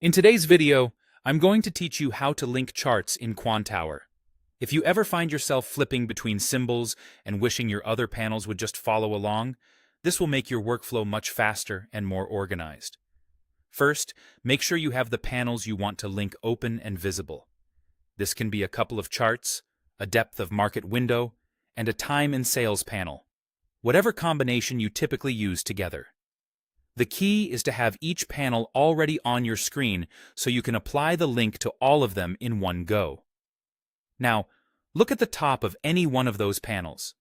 In today's video, I'm going to teach you how to link charts in Quantower. If you ever find yourself flipping between symbols and wishing your other panels would just follow along, this will make your workflow much faster and more organized. First, make sure you have the panels you want to link open and visible. This can be a couple of charts, a depth of market window, and a time and sales panel, whatever combination you typically use together. The key is to have each panel already on your screen so you can apply the link to all of them in one go. Now, look at the top of any one of those panels.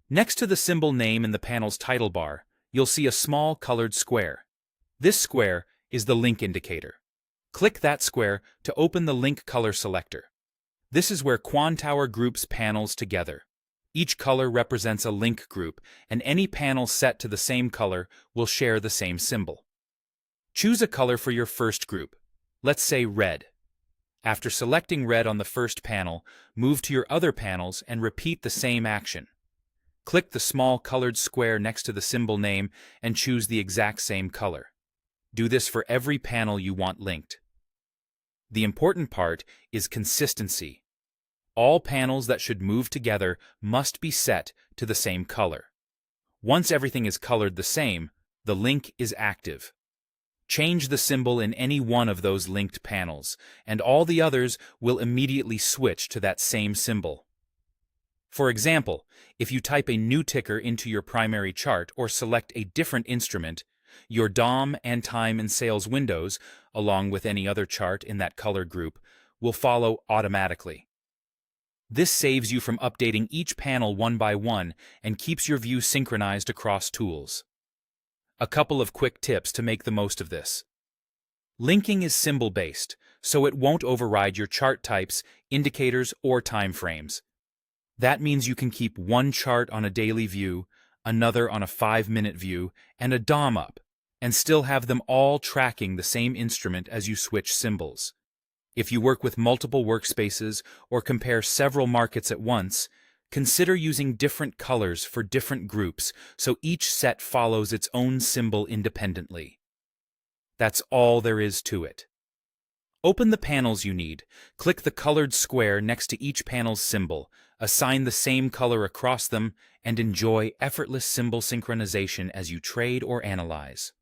Next to the symbol name in the panel's title bar, you'll see a small colored square. This square is the link indicator. Click that square to open the link color selector. This is where Quantower groups panels together. Each color represents a link group, and any panel set to the same color will share the same symbol. Choose a color for your first group. Let's say red. After selecting red on the first panel, move to your other panels and repeat the same action. Click the small colored square next to the symbol name and choose the exact same color. Do this for every panel you want linked. The important part is consistency. All panels that should move together must be set to the same color. Once everything is colored the same, the link is active. Change the symbol in any one of those linked panels, and all the others will immediately switch to that same symbol. For example, if you type a new ticker into your primary chart or select a different instrument, your DOM and time and sales windows, along with any other chart in that color group, will follow automatically. This saves you from updating each panel one by one and keeps your view synchronized across tools. A couple of quick tips to make the most of this. Linking is symbol-based, so it won't override your chart types, indicators, or timeframes. That means you can keep one chart on a daily view, another on a 5-minute view, and a DOM up, and still have them all tracking the same instrument as you switch symbols. If you work with multiple workspaces or compare several markets at once, consider using different colors for different groups so each set follows its own symbol independently. That's all there is to it. Open the panels you need, click the colored square next to each panel's symbol, assign the same color across them, and enjoy effortless symbol synchronization as you trade or analyze.